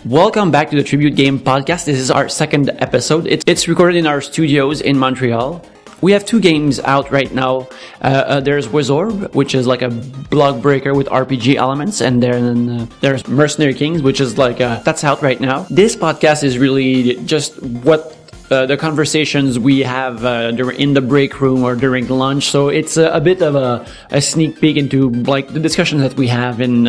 Welcome back to the Tribute Game Podcast. This is our second episode. It's recorded in our studios in Montreal. We have two games out right now. There's Wizorb, which is like a block breaker with RPG elements, and then there's Mercenary Kings, which is like that's out right now. This podcast is really just what the conversations we have in the break room or during lunch. So it's a bit of a sneak peek into like the discussions that we have in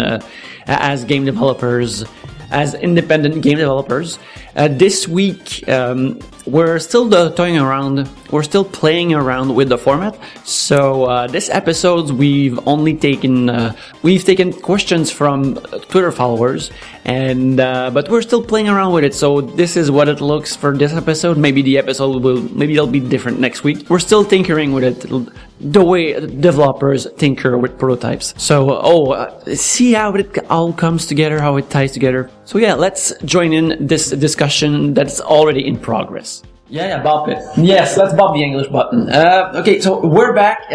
as game developers, as independent game developers. This week, we're still toying around. We're still playing around with the format. So this episode, we've taken questions from Twitter followers, and but we're still playing around with it. So this is what it looks for this episode. Maybe it'll be different next week. We're still tinkering with it, the way developers tinker with prototypes. So see how it all comes together, how it ties together. So yeah, let's join in this discussion that's already in progress. Yeah, bop it. Yes, let's bop the English button. Okay, so we're back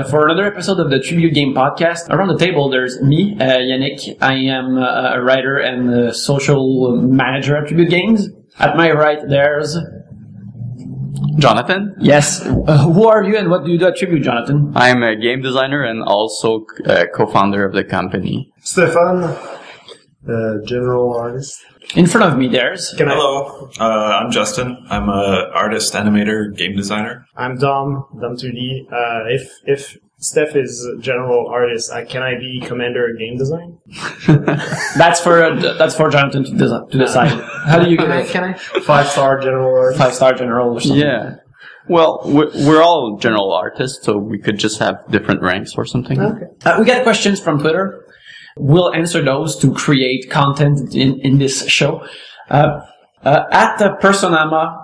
for another episode of the Tribute Game Podcast. Around the table, there's me, Yannick. I am a writer and a social manager at Tribute Games. At my right, there's Jonathan? Yes. Who are you and what do you do at Tribute, Jonathan? I'm a game designer and also co-founder of the company. Stefan, general artist. In front of me, there's... Hello, I'm Justin. I'm a artist, animator, game designer. I'm Dom 2D. If Steph is general artist, can I be commander game design? That's for Jonathan to decide. How do you get it? Can I? 5-star general artist. 5-star general or something. Yeah. Well, we're all general artists, so we could just have different ranks or something. Okay. We got questions from Twitter. We'll answer those to create content in this show. At Persona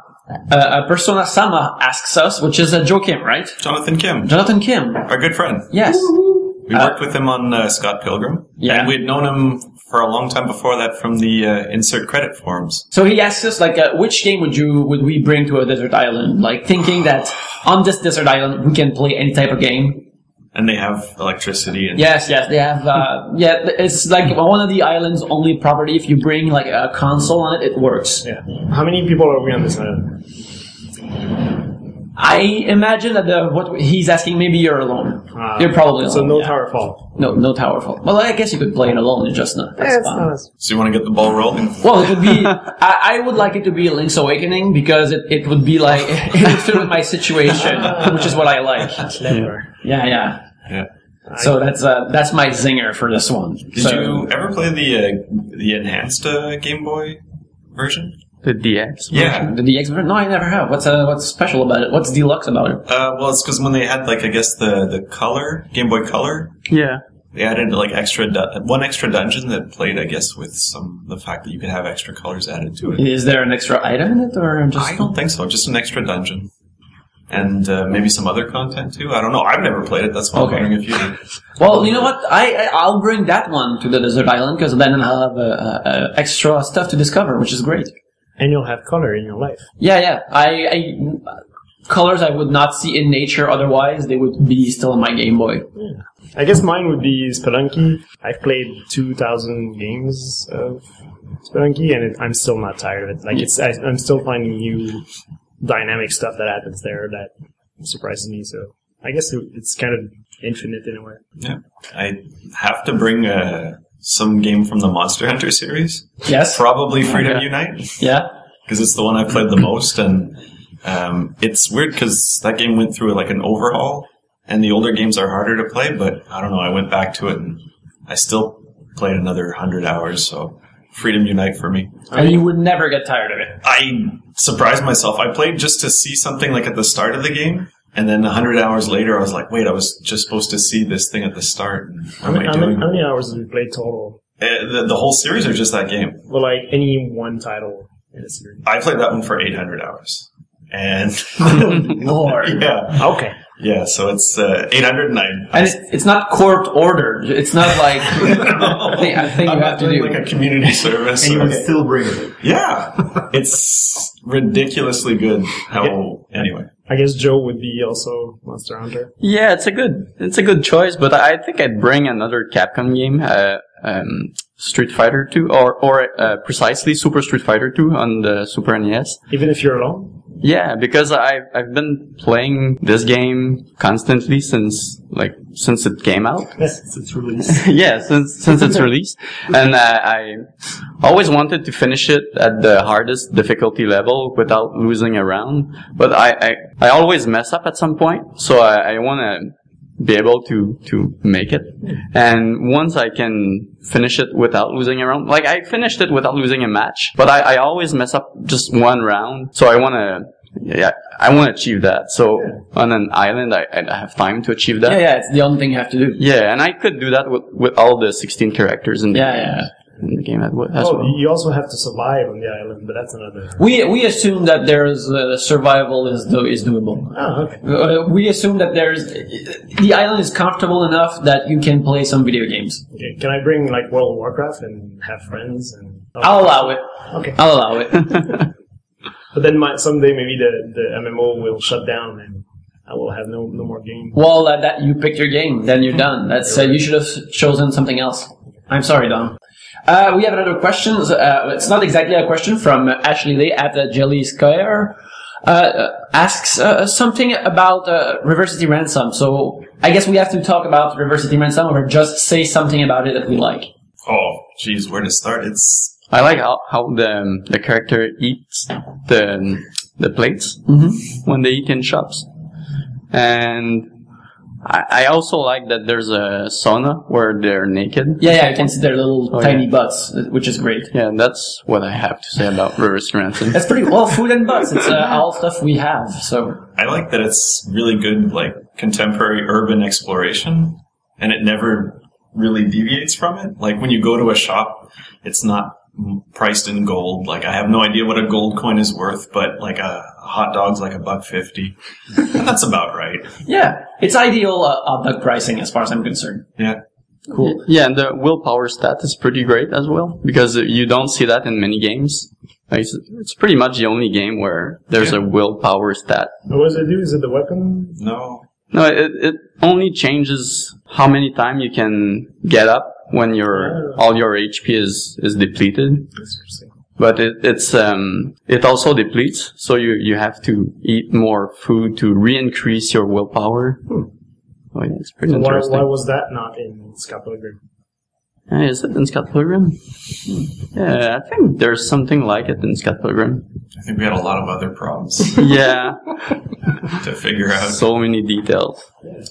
Sama asks us, which is Joe Kim, right? Jonathan Kim. Jonathan Kim. Our good friend. Yes. We worked with him on Scott Pilgrim. Yeah. And we had known him for a long time before that from the insert credit forums. So he asks us, like, which game would we bring to a desert island? Like, thinking that on this desert island we can play any type of game. And they have electricity. And Yes, they have, it's like one of the island's only property. If you bring like a console on it, it works. Yeah. How many people are we on this island? I imagine that what he's asking, maybe you're alone. You're probably alone. So no tower fall. No tower fall. Well, I guess you could play it alone. It's just not. That's fine. So you want to get the ball rolling? Well, it would be. I would like it to be a Link's Awakening because it would be like it would fit with my situation, which is what I like. Clever. Yeah. Yeah. So that's my zinger for this one. Did you ever play the enhanced Game Boy version? The DX? Yeah. The DX version? No, I never have. What's special about it? What's deluxe about it? Well, it's because when they had, like, I guess the color, Game Boy Color. Yeah. They added, like, one extra dungeon that played, I guess, with the fact that you could have extra colors added to it. Is there an extra item in it, or just? I don't think so. Just an extra dungeon. And maybe some other content, too. I don't know. I've never played it. That's why I'm wondering if you did. Well, you know what? I'll bring that one to the desert island, because then I'll have extra stuff to discover, which is great. And you'll have color in your life. Yeah. Colors I would not see in nature otherwise. They would be still on my Game Boy. Yeah. I guess mine would be Spelunky. I've played 2,000 games of Spelunky, and I'm still not tired of it. Like I'm still finding new dynamic stuff that happens there that surprises me. So I guess it's kind of infinite in a way. Yeah. I have to bring some game from the Monster Hunter series. Yes. Probably Freedom Unite. Yeah. Because it's the one I played the most, and it's weird because that game went through like an overhaul, and the older games are harder to play, but I don't know, I went back to it, and I still played another 100 hours, so Freedom Unite for me. And you would never get tired of it. I surprised myself. I played just to see something like at the start of the game, and then 100 hours later, I was like, wait, I was just supposed to see this thing at the start. How many hours did we play total? The whole series or just that game? Well, like any one title in a series. I played that one for 800 hours. And Lord. Yeah. Okay. Yeah, so it's 809. And it's not court ordered. It's not like I think you have to do like a community service. And you would still bring it. Yeah. It's ridiculously good. Anyway. I guess Joe would be also Monster Hunter. Yeah, it's a good choice, but I think I'd bring another Capcom game. Street Fighter 2, or precisely Super Street Fighter 2 on the Super NES. Even if you're alone? Yeah, because I've been playing this game constantly since it came out. Yes, since its release. Yeah, since its release, and I always wanted to finish it at the hardest difficulty level without losing a round. But I always mess up at some point, so I want to be able to make it. And once I can finish it without losing a round, like I finished it without losing a match, but I always mess up just one round. So I want to achieve that. So on an island, I have time to achieve that. Yeah, it's the only thing you have to do. Yeah, and I could do that with all the 16 characters in the game. In the game as well. You also have to survive on the island, but that's another. We assume that there's survival is doable. Oh, okay. We assume that the island is comfortable enough that you can play some video games. Okay. Can I bring like World of Warcraft and have friends? And I'll allow it. Okay. I'll allow it. But then someday maybe the MMO will shut down and I will have no more game. Well, that you picked your game, then you're done. That's you should have chosen something else. I'm sorry, Don. We have another question. It's not exactly a question from Ashley Lee at Jelly Square. Asks something about Reverse City Ransom. So I guess we have to talk about Reverse City Ransom or just say something about it that we like. Oh, geez, where to start? I like how the character eats the plates when they eat in shops. And I also like that there's a sauna where they're naked. Yeah, you can see their little tiny butts, which is great. Yeah, that's what I have to say about Reverse Ransom. That's pretty well, food and butts. It's all stuff we have. So I like that it's really good, like contemporary urban exploration, and it never really deviates from it. Like when you go to a shop, it's not priced in gold. Like I have no idea what a gold coin is worth, but like a hot dog's like $1.50. And that's about right. Yeah, it's ideal hot dog pricing as far as I'm concerned. Yeah. Cool. Yeah, and the willpower stat is pretty great as well, because you don't see that in many games. Like, it's pretty much the only game where there's a willpower stat. What does it do? Is it the weapon? No. No, it only changes how many times you can get up when all your HP is depleted. That's interesting. But it also depletes, so you have to eat more food to re-increase your willpower. Oh yeah, it's pretty interesting. Why was that not in Scott Pilgrim? Is it in Scott Pilgrim? Yeah, I think there's something like it in Scott Pilgrim. I think we had a lot of other problems Yeah. to figure out. So many details.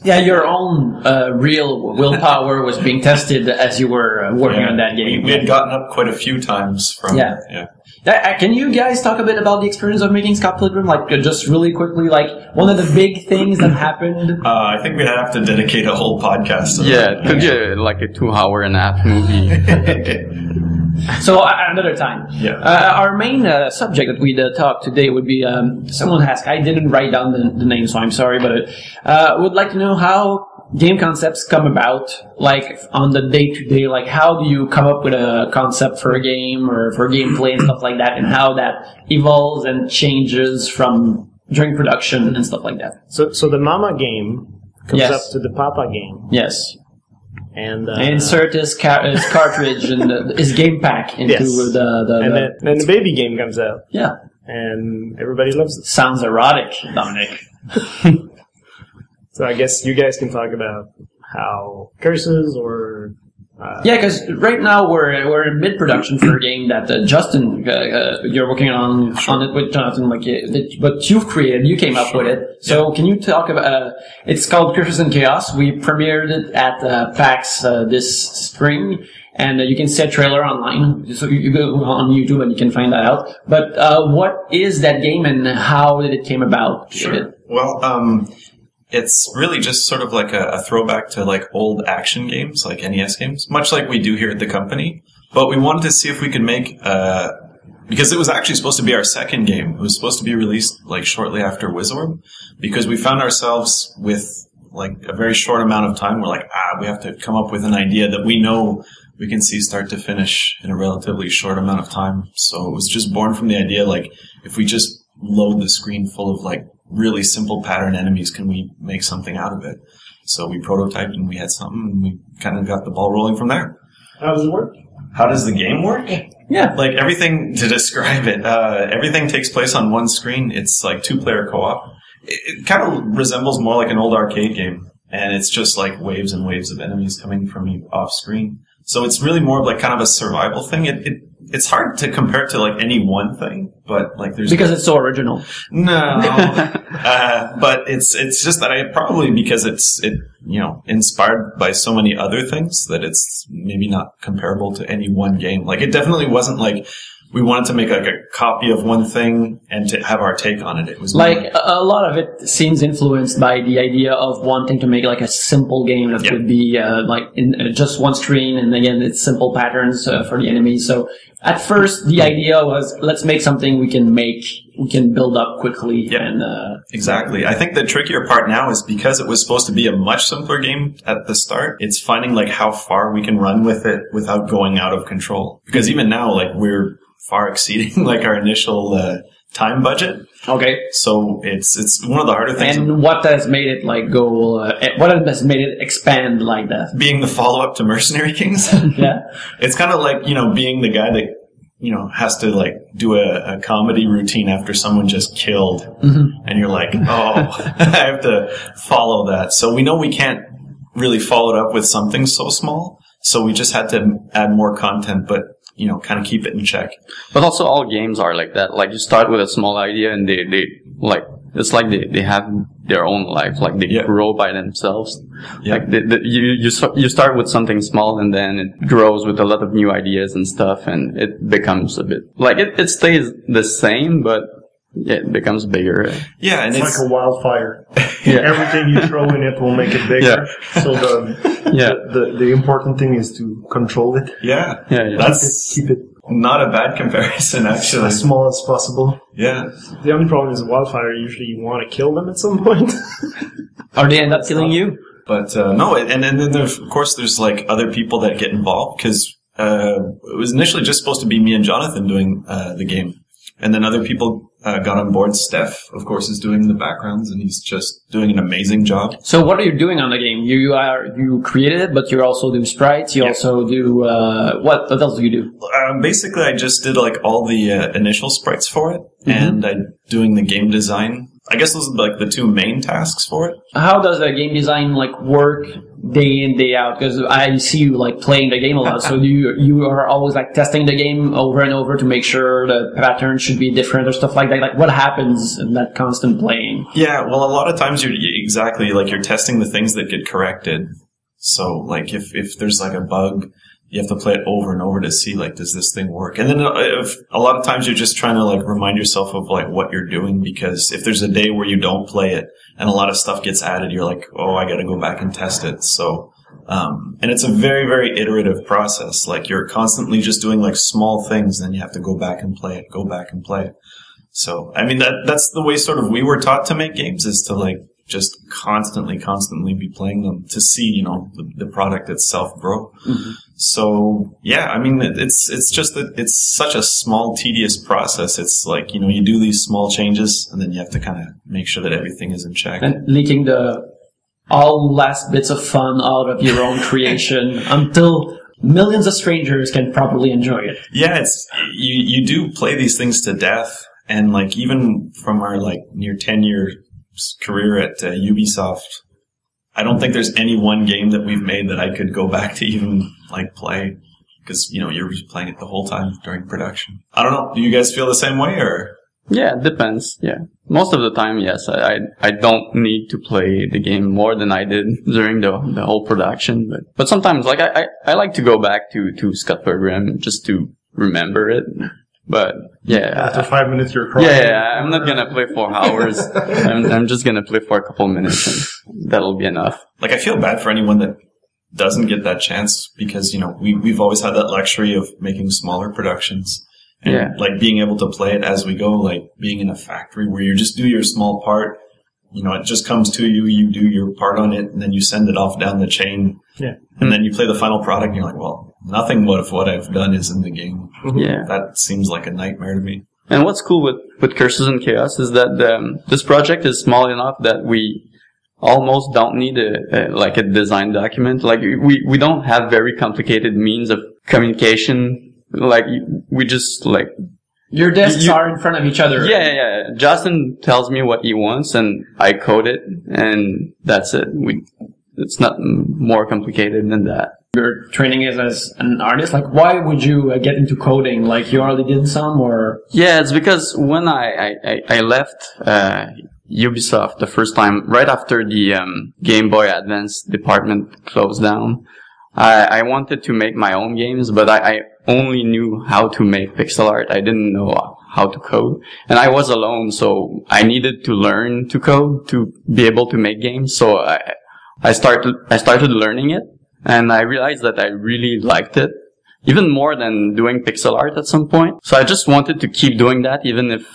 Yeah, your own real willpower was being tested as you were working on that game. We had gotten up quite a few times from... Yeah. Can you guys talk a bit about the experience of making Scott Pilgrim? Like, just really quickly, like, one of the big things that happened? I think we'd have to dedicate a whole podcast to that. It could be like a 2.5-hour movie. So, another time. Yeah. Our main subject that we'd talk today would be, someone asked, I didn't write down the name, so I'm sorry, but would like to know how game concepts come about, like on the day-to-day, like how do you come up with a concept for a game or for gameplay and stuff like that, and how that evolves and changes from during production and stuff like that. So the Mama game comes Yes. up to the Papa game. Yes. And insert his cartridge and his game pack into Yes. the then the baby game comes out. yeah. And everybody loves it. Sounds erotic, Dominic. So I guess you guys can talk about how curses or... Yeah, because right now we're in mid-production for a game that Justin, you're working on it with Jonathan, but you've created, you came up with it. So can you talk about? It's called Curses and Chaos. We premiered it at PAX this spring, and you can see a trailer online. So you go on YouTube and you can find that out. But what is that game and how did it came about? Sure. Well, it's really just sort of like a throwback to like old action games, like NES games, much like we do here at the company. But we wanted to see if we could make, because it was actually supposed to be our second game. It was supposed to be released like shortly after Wizorb, because we found ourselves with like a very short amount of time. We're like, we have to come up with an idea that we know we can see start to finish in a relatively short amount of time. So it was just born from the idea, like, if we just load the screen full of like really simple pattern enemies, can we make something out of it? So we prototyped and we had something and we kind of got the ball rolling from there. How does it work? how does the game work? Yeah. Like everything to describe it, everything takes place on one screen. It's like 2-player co-op. It kind of resembles more like an old arcade game. And it's just like waves and waves of enemies coming from you off screen. So it's really more of like kind of a survival thing. It's hard to compare it to like any one thing, but like there's Because it's so original. no, but it's just that because it's inspired by so many other things that it's maybe not comparable to any one game. Like it definitely wasn't like we wanted to make like a copy of one thing and to have our take on it. It was like a lot of it seems influenced by the idea of wanting to make like a simple game that would be like in just one screen, and again it's simple patterns for the enemies. So at first the idea was let's make something we can build up quickly. And exactly. I think the trickier part now is because it was supposed to be a much simpler game at the start. It's finding like how far we can run with it without going out of control. Because even now, like we're far exceeding like our initial time budget. Okay. So it's one of the harder things. And what has made it like go? What has made it expand like that? Being the follow-up to Mercenary Kings. Yeah. It's kind of like being the guy that has to like do a comedy routine after someone just killed, and you're like, oh, I have to follow that. So we know we can't really follow it up with something so small. So we just had to add more content, but kind of keep it in check. But also all games are like that. Like you start with a small idea and they like, it's like they have their own life. Like they grow by themselves. Yeah. Like you start with something small and then it grows with a lot of new ideas and stuff, and it becomes a bit like it stays the same, but it becomes bigger. Yeah. And it's like a wildfire. Everything you throw in it will make it bigger. Yeah. So the important thing is to control it. Yeah. Keep it not a bad comparison, actually. As small as possible. Yeah. The only problem is wildfire, usually you want to kill them at some point. Or they end up killing you. But no, and then of course there's like other people that get involved, because it was initially just supposed to be me and Jonathan doing the game. And then other people got on board. Steph, of course, is doing the backgrounds, and he's just doing an amazing job. So what are you doing on the game? You created it, but you also do sprites. You also do what else do you do? Basically, I just did like all the initial sprites for it, and I'm doing the game design. I guess those are like the two main tasks for it. How does the game design like work day in, day out? Because I see you like playing the game a lot. So you are always like testing the game over and over to make sure the pattern should be different or stuff like that. Like what happens in that constant playing? Yeah, well, a lot of times you're testing the things that get corrected. So like if there's like a bug, you have to play it over and over to see, like, does this thing work? And then a lot of times you're just trying to, like, remind yourself of, like, what you're doing, because if there's a day where you don't play it and a lot of stuff gets added, you're like, oh, I gotta go back and test it. So, and it's a very, very iterative process. Like, you're constantly just doing, like, small things, and then you have to go back and play it. So, I mean, that's the way sort of we were taught to make games, is to, like, just constantly be playing them to see, the product itself grow. Mm-hmm. So, yeah, I mean, it's just that it's such a small, tedious process. It's like, you do these small changes and then you have to kind of make sure that everything is in check. And leaking all last bits of fun out of your own creation until millions of strangers can properly enjoy it. Yeah, you do play these things to death. And like, even from our like near 10-year career at Ubisoft, I don't think there's any one game that we've made that I could go back to even like play, because you're just playing it the whole time during production. I don't know. Do you guys feel the same way, or? Yeah, it depends. Yeah, most of the time, yes. I don't need to play the game more than I did during the whole production, but sometimes like I like to go back to Scott Pilgrim just to remember it. But yeah, after 5 minutes you're crying. Yeah, I'm not gonna play 4 hours. I'm just gonna play for a couple minutes, and that'll be enough. Like, I feel bad for anyone that doesn't get that chance, because we've always had that luxury of making smaller productions, and like being able to play it as we go, like being in a factory where you just do your small part. It just comes to you, you do your part on it, and then you send it off down the chain. Yeah. And then you play the final product, and you're like, well, nothing of what I've done is in the game. Yeah. That seems like a nightmare to me. And what's cool with Curses and Chaos is that this project is small enough that we almost don't need a design document. Like, we don't have very complicated means of communication. Like we just like. Your desks are in front of each other. Yeah. Justin tells me what he wants, and I code it, and that's it. It's not more complicated than that. Your training is as an artist. Like, why would you get into coding? Like, you already did some, or? Yeah, it's because when I left Ubisoft the first time, right after the Game Boy Advance department closed down, I wanted to make my own games, but I only knew how to make pixel art. I didn't know how to code. And I was alone, so I needed to learn to code to be able to make games. So I started learning it, and I realized that I really liked it, even more than doing pixel art at some point. So I just wanted to keep doing that, even if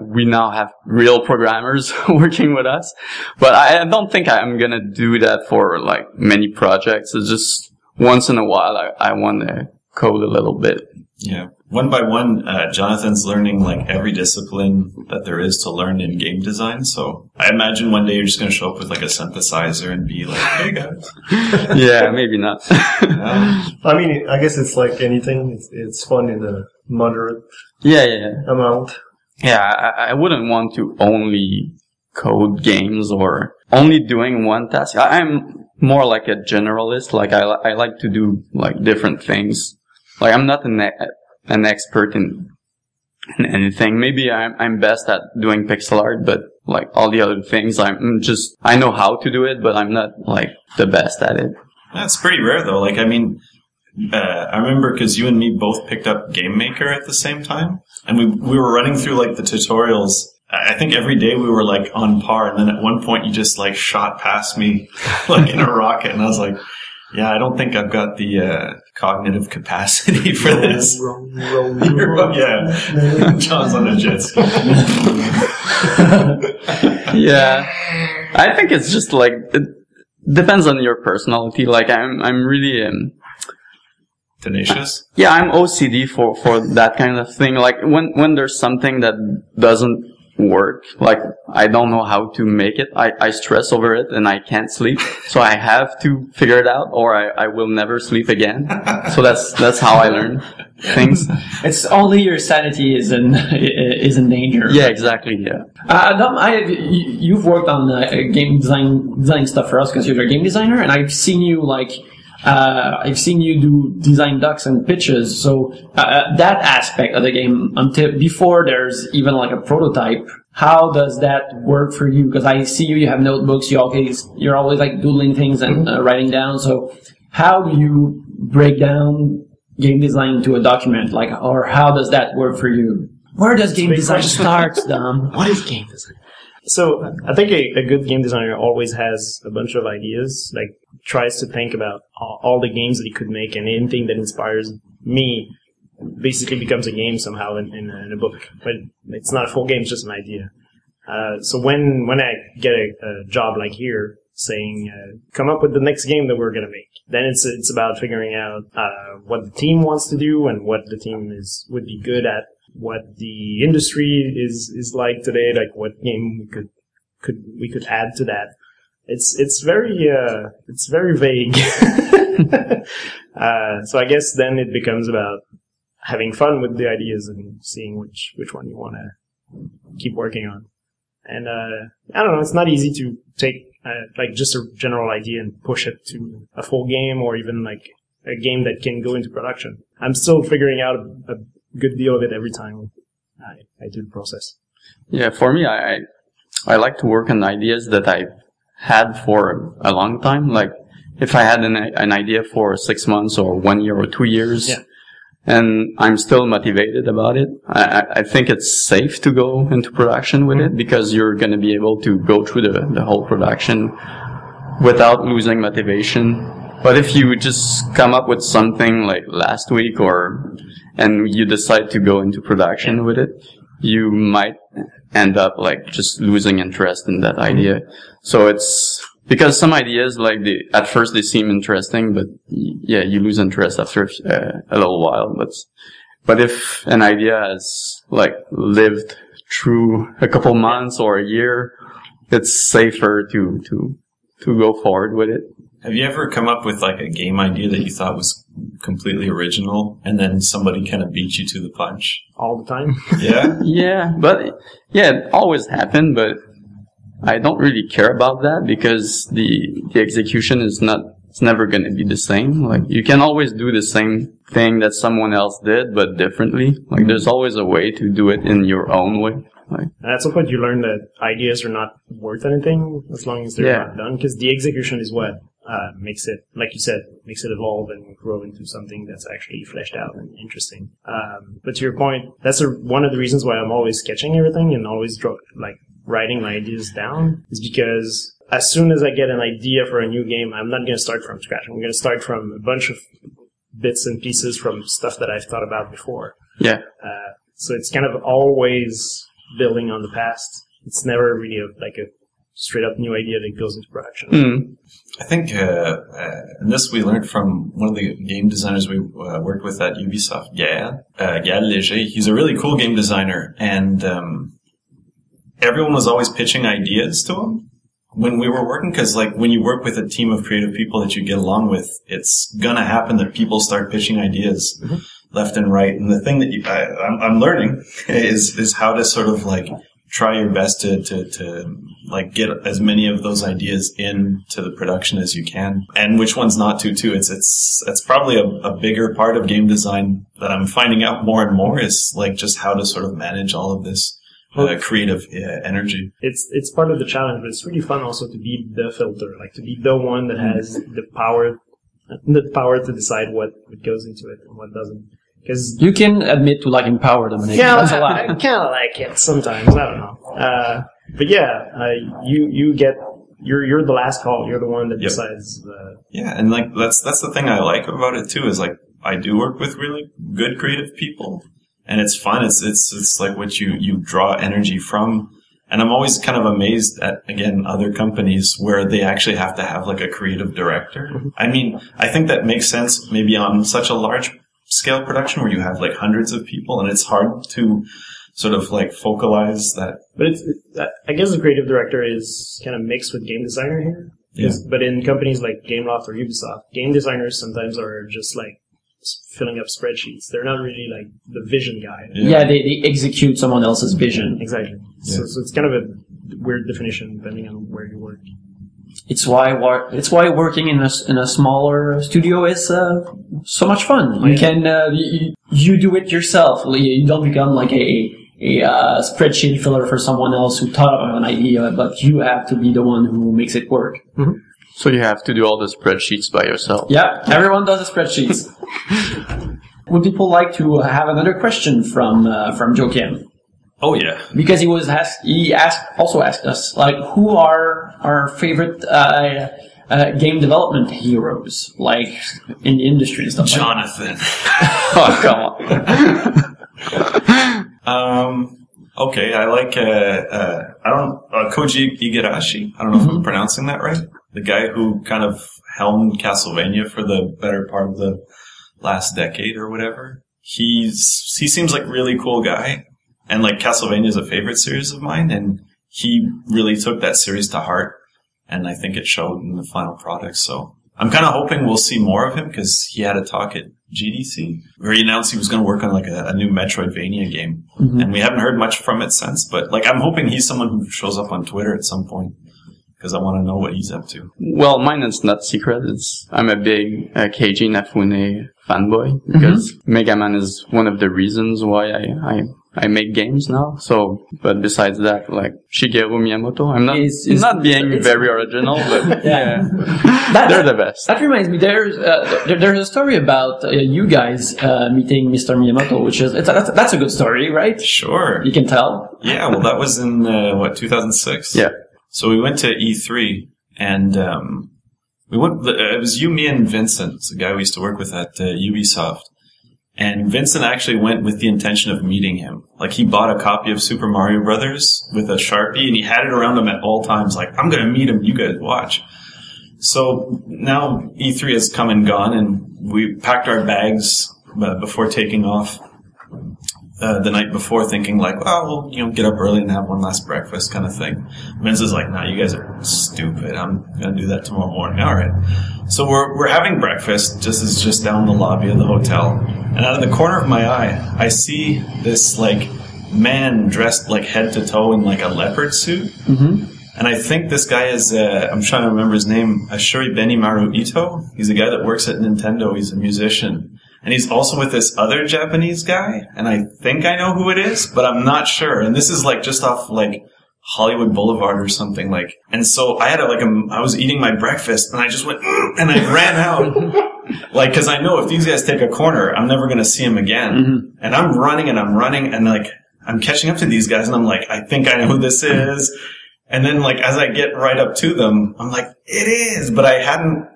we now have real programmers working with us. But I don't think I'm gonna do that for like many projects. It's just once in a while I want to code a little bit. Yeah. One by one, Jonathan's learning like every discipline that there is to learn in game design. So I imagine one day you're just going to show up with like a synthesizer and be like, hey guys. Yeah, maybe not. I mean, I guess it's like anything. It's fun in a moderate amount. Yeah, I wouldn't want to only code games or only doing one task. I'm more like a generalist. Like I like to do like different things. Like I'm not an expert in anything. Maybe I'm best at doing pixel art, but like all the other things, I know how to do it, but I'm not like the best at it. That's pretty rare though. Like, I mean, I remember because you and me both picked up Game Maker at the same time, and we were running through like the tutorials. I think every day we were like on par, and then at one point you just like shot past me like in a rocket, and I was like, yeah, I don't think I've got the cognitive capacity for this. Yeah, John's on a jet ski. Yeah, I think it's just like it depends on your personality. Like I'm really tenacious. Yeah, I'm OCD for that kind of thing. Like when there's something that doesn't work, like I don't know how to make it, I stress over it and I can't sleep, so I have to figure it out or I will never sleep again. So that's how I learn things. It's only your sanity is in danger. Yeah, exactly. Yeah. Dom, you've worked on game design stuff for us because you're a game designer, and I've seen you do design docs and pitches. So that aspect of the game, before there's even like a prototype, how does that work for you? Because I see you have notebooks. You're always like doodling things and writing down. So how do you break down game design into a document? Like, or how does that work for you? Where does game design start, Dom? What is game design? So I think a good game designer always has a bunch of ideas, like tries to think about all the games that he could make, and anything that inspires me basically becomes a game somehow in a book. But it's not a full game, it's just an idea. So when I get a job like here saying, come up with the next game that we're going to make, then it's about figuring out what the team wants to do and what the team would be good at, what the industry is like today, like what game we could add to that. It's very vague. So I guess then it becomes about having fun with the ideas and seeing which one you want to keep working on. And I don't know, it's not easy to take like just a general idea and push it to a full game or even like a game that can go into production. I'm still figuring out a good deal of it every time I do the process. Yeah, for me, I like to work on ideas that I've had for a long time. Like if I had an idea for 6 months or 1 year or 2 years, and I'm still motivated about it, I think it's safe to go into production with it because you're going to be able to go through the whole production without losing motivation. But if you just come up with something like last week and you decide to go into production with it, you might end up like just losing interest in that idea. So it's because some ideas like at first they seem interesting, but yeah, you lose interest after a little while. But if an idea has like lived through a couple months or a year, it's safer to go forward with it. Have you ever come up with like a game idea that you thought was completely original and then somebody kind of beat you to the punch? All the time. Yeah? It always happened, but I don't really care about that because the execution is it's never going to be the same. Like, you can always do the same thing that someone else did, but differently. Like, there's always a way to do it in your own way. Like, And at some point you learn that ideas are not worth anything as long as they're not done, because the execution is what makes it, like you said, makes it evolve and grow into something that's actually fleshed out and interesting. But to your point, that's one of the reasons why I'm always sketching everything and always writing my ideas down, is because as soon as I get an idea for a new game, I'm not going to start from scratch. I'm going to start from a bunch of bits and pieces from stuff that I've thought about before. yeah. So it's kind of always building on the past. It's never really a straight up new idea that goes into production. Mm. I think, and this we learned from one of the game designers we worked with at Ubisoft, Gaël Léger. He's a really cool game designer, and everyone was always pitching ideas to him when we were working, because like when you work with a team of creative people that you get along with, it's gonna happen that people start pitching ideas left and right. And the thing that I'm learning is how to sort of like try your best to like get as many of those ideas into the production as you can, and which ones not to too. It's probably a bigger part of game design that I'm finding out more and more, is like just how to sort of manage all of this creative energy. It's part of the challenge, but it's really fun also to be the filter, like to be the one that has the power to decide what goes into it and what doesn't. Because You can admit to liking power, Dominic. That's I allowed. kind of like it sometimes. I don't know. But yeah, you're the last call. You're the one that decides. Yeah, and like that's the thing I like about it too, is like I do work with really good creative people, and it's fun. It's like what you draw energy from. And I'm always kind of amazed at, again, other companies where they actually have to have like a creative director. I mean, I think that makes sense maybe on such a large scale production where you have like hundreds of people, and it's hard to sort of like focalize that. But I guess the creative director is kind of mixed with game designer here. Yeah. But in companies like Gameloft or Ubisoft, game designers sometimes are just like filling up spreadsheets. They're not really like the vision guy. Yeah, they execute someone else's vision. Exactly. Yeah. So it's kind of a weird definition depending on where you work. It's why working in a smaller studio is so much fun. You can you do it yourself. You don't become like a spreadsheet filler for someone else who thought of an idea, but you have to be the one who makes it work. Mm-hmm. So you have to do all the spreadsheets by yourself. Yeah, everyone does the spreadsheets. Would people like to have another question from Joachim? Oh yeah. Because he also asked us, like, who are our favorite game development heroes, like in the industry and stuff. Jonathan. Oh, come on. Okay, I like Koji Igarashi. I don't know if I'm pronouncing that right. The guy who kind of helmed Castlevania for the better part of the last decade or whatever. He seems like a really cool guy. And like Castlevania is a favorite series of mine, and he really took that series to heart, and I think it showed in the final product. So I'm kind of hoping we'll see more of him, because he had a talk at GDC where he announced he was going to work on like a new Metroidvania game, and we haven't heard much from it since. But like I'm hoping he's someone who shows up on Twitter at some point, because I want to know what he's up to. Well, mine is not secret. I'm a big Keiji Inafune fanboy, because Mega Man is one of the reasons why I make games now. So, but besides that, like Shigeru Miyamoto, I'm not being very original, but yeah, they're the best. That reminds me, there's a story about you guys meeting Mr. Miyamoto, which is that's a good story, right? Sure, you can tell. Yeah, well, that was in 2006. Yeah. So we went to E3, and we went. It was you, me, and Vincent, the guy we used to work with at Ubisoft. And Vincent actually went with the intention of meeting him. Like, he bought a copy of Super Mario Brothers with a Sharpie, and he had it around him at all times, like, I'm going to meet him, you guys watch. So now E3 has come and gone, and we packed our bags before taking off. the night before thinking like, well, we'll, get up early and have one last breakfast kind of thing. Vince is like, nah, you guys are stupid. I'm going to do that tomorrow morning. All right. So we're having breakfast just down the lobby of the hotel. And out of the corner of my eye, I see this like man dressed like head to toe in like a leopard suit. Mm-hmm. And I think this guy is, I'm trying to remember his name, Ashuri Benimaru Ito. He's a guy that works at Nintendo. He's a musician. And he's also with this other Japanese guy. And I think I know who it is, but I'm not sure. And this is like just off like Hollywood Boulevard or something like. And so I had I was eating my breakfast and I just went, and I ran out. Like, cause I know if these guys take a corner, I'm never going to see him again. Mm-hmm. And I'm running and like, I'm catching up to these guys and I'm like, I think I know who this is. And then, like, as I get right up to them, I'm like, it is, but I hadn't,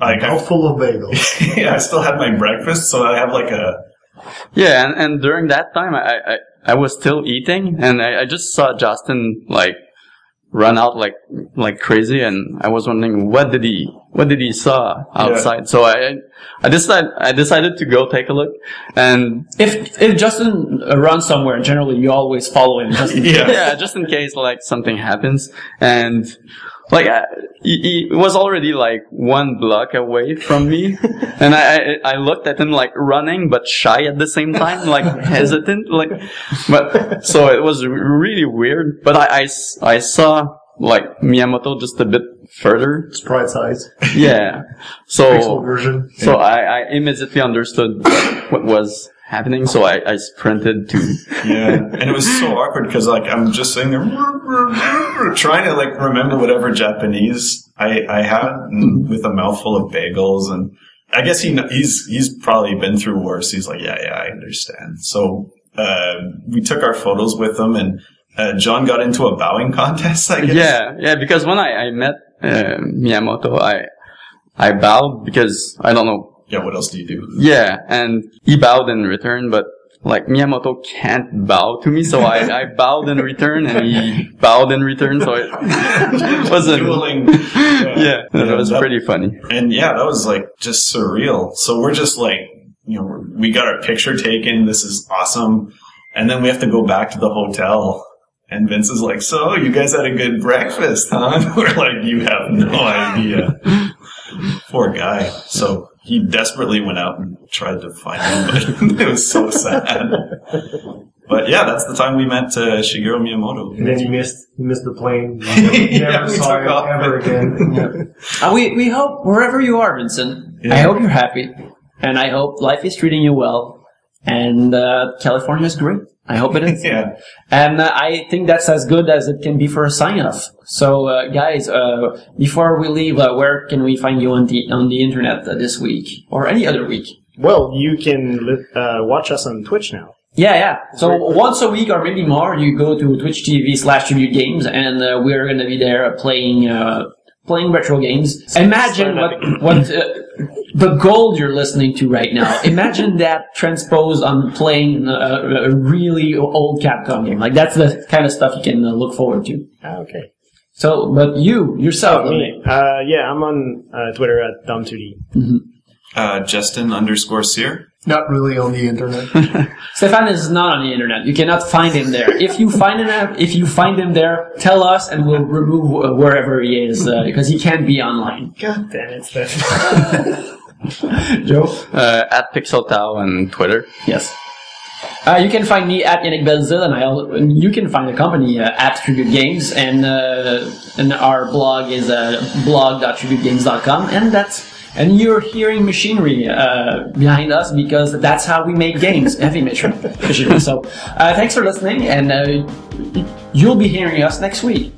like, full of bagels. Yeah, I still had my breakfast, so I have like Yeah, and during that time, I was still eating, and I just saw Justin, like, run out like crazy, and I was wondering, what did he saw outside? Yeah. So I decided to go take a look, and if Justin runs somewhere, generally you always follow him. Just in case. Yeah, just in case like something happens, and like he was already like 1 block away from me, and I looked at him like running but shy at the same time, like hesitant, like. But so it was really weird. But I saw like Miyamoto just a bit further. Sprite size. Yeah. So pixel version. So I immediately understood what was happening, so I sprinted to. Yeah, and it was so awkward because like I'm just sitting there trying to like remember whatever Japanese I had with a mouthful of bagels, and I guess he's probably been through worse. He's like, yeah, I understand. So we took our photos with him, and John got into a bowing contest, I guess. Yeah, because when I met Miyamoto, I bowed because I don't know. Yeah, what else do you do? Yeah, and he bowed in return, but like Miyamoto can't bow to me, so I bowed in return, and he bowed in return, so it wasn't. Dueling. Yeah, it was pretty funny. And yeah, that was like just surreal. So we're just like, we got our picture taken. This is awesome. And then we have to go back to the hotel. And Vince is like, so you guys had a good breakfast, huh? We're like, you have no idea. Poor guy. So he desperately went out and tried to find him, but it was so sad. But yeah, that's the time we met Shigeru Miyamoto. And then you missed the plane. You never saw it ever again. Yeah. We hope, wherever you are, Vincent, I hope you're happy. And I hope life is treating you well. And California is great. I hope it is. Yeah. And I think that's as good as it can be for a sign-off. So, guys, before we leave, where can we find you on the internet this week or any other week? Well, you can watch us on Twitch now. Yeah. So once a week or maybe more, you go to Twitch TV/Tribute Games, and we're going to be there playing retro games. Imagine what the gold you're listening to right now. Imagine that transposed on playing a really old Capcom game. Like that's the kind of stuff you can look forward to. Okay. So, but you yourself, me. Yeah, I'm on Twitter at Dom2D. Mm-hmm. Justin_Sear. Not really on the internet. Stefan is not on the internet. You cannot find him there. If you find him there, tell us and we'll remove wherever he is because he can't be online. God damn it, Stefan. Joe? At PixelTao on Twitter. Yes. You can find me at Yannick Belzil, and you can find the company at Tribute Games, and our blog is blog.tributegames.com, and you're hearing machinery behind us because that's how we make games, heavy machinery. So, thanks for listening, and you'll be hearing us next week.